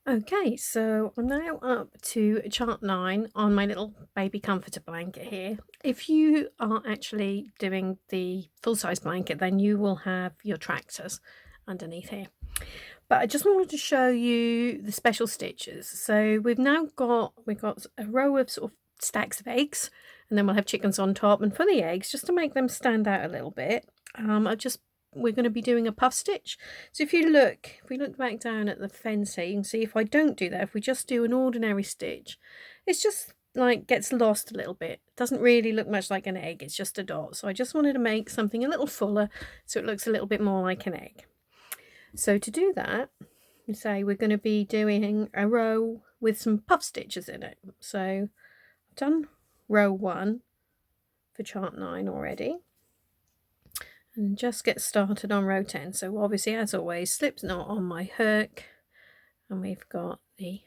Okay, so I'm now up to chart 9 on my little baby comforter blanket here. If you are actually doing the full-size blanket, then you will have your tractors underneath here. But I just wanted to show you the special stitches. So we've got a row of sort of stacks of eggs, and then we'll have chickens on top. And for the eggs, just to make them stand out a little bit, I just we're going to be doing a puff stitch. So if we look back down at the fence here, you can see if I don't do that, if we just do an ordinary stitch, it's just like gets lost a little bit. It doesn't really look much like an egg, it's just a dot. So I just wanted to make something a little fuller so it looks a little bit more like an egg. So to do that, we say we're going to be doing a row with some puff stitches in it. So I've done row 1 for chart 9 already. And just get started on row 10. So obviously, as always, slip knot on my hook, and we've got the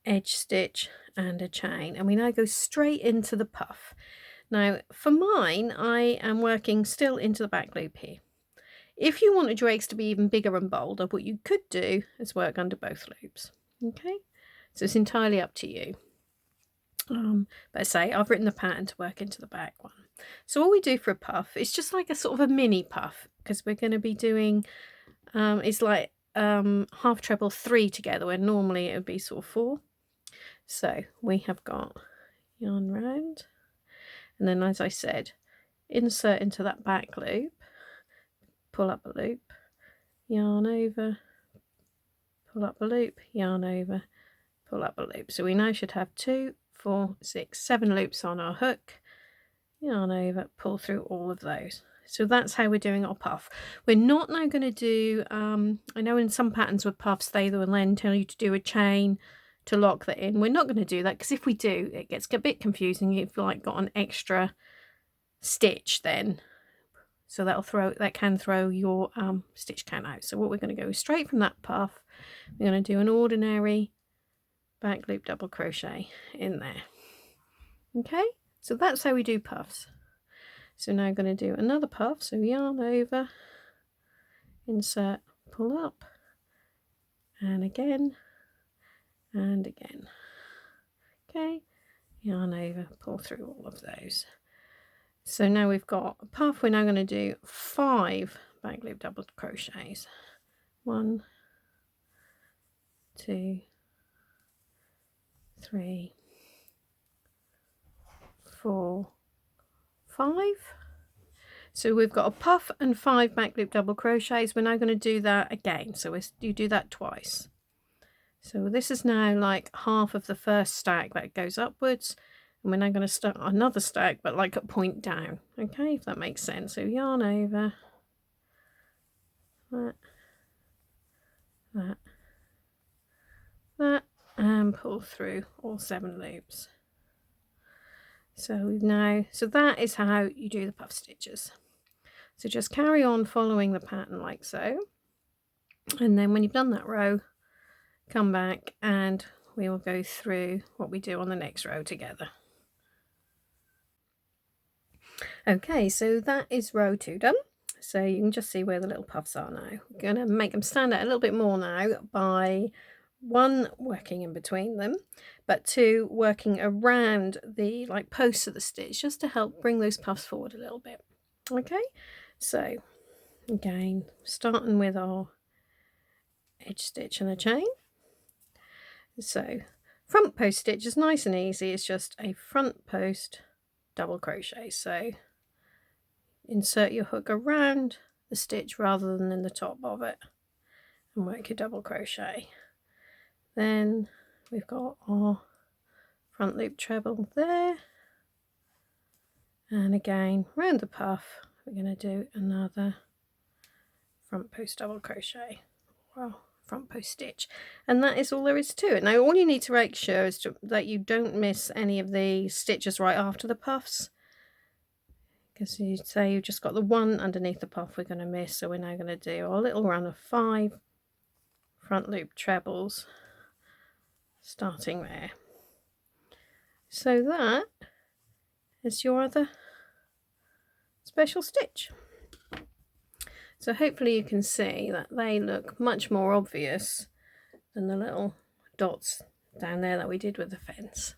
edge stitch and a chain, and we now go straight into the puff. Now for mine, I am working still into the back loop here. If you wanted your eggs to be even bigger and bolder, what you could do is work under both loops. Okay, so it's entirely up to you. But I say I've written the pattern to work into the back one. So all we do for a puff is just like a sort of a mini puff, because we're going to be doing it's like half treble 3 together, where normally it would be sort of 4. So we have got yarn round, and then, as I said, insert into that back loop, pull up a loop, yarn over, pull up a loop, yarn over, pull up a loop. So we now should have 2, 4, 6, 7 loops on our hook, yarn over, pull through all of those. So that's how we're doing our puff. We're not now going to do, I know in some patterns with puffs they will then tell you to do a chain to lock that in. We're not going to do that, because if we do, it gets a bit confusing. You've like got an extra stitch then, so that can throw your stitch count out. So what we're going to go straight from that puff, we're going to do an ordinary back loop double crochet in there. Okay, so that's how we do puffs. So now I'm going to do another puff. So yarn over, insert, pull up, and again, and again. Okay, yarn over, pull through all of those. So now we've got a puff. We're now going to do 5 back loop double crochets. 1, 2, 3, 4, 5. So we've got a puff and 5 back loop double crochets. We're now going to do that again. So you do that twice. So this is now like half of the first stack that goes upwards, and we're now going to start another stack, but like a point down. Okay, if that makes sense. So yarn over, that, and pull through all 7 loops. So that is how you do the puff stitches. So just carry on following the pattern like so, and then when you've done that row, come back and we will go through what we do on the next row together. Okay, so that is row 2 done. So you can just see where the little puffs are now. We're going to make them stand out a little bit more now by 1, working in between them, but 2, working around the like posts of the stitch, just to help bring those puffs forward a little bit. Okay, so again, starting with our edge stitch and a chain. So front post stitch is nice and easy. It's just a front post double crochet. So insert your hook around the stitch rather than in the top of it, and work your double crochet. Then we've got our front loop treble there, and again round the puff we're going to do another front post double crochet, well, front post stitch, and that is all there is to it. Now all you need to make sure is that you don't miss any of the stitches right after the puffs, because you say you've just got the one underneath the puff we're going to miss. So we're now going to do our little run of 5 front loop trebles starting there. So that is your other special stitch. So hopefully you can see that they look much more obvious than the little dots down there that we did with the fence.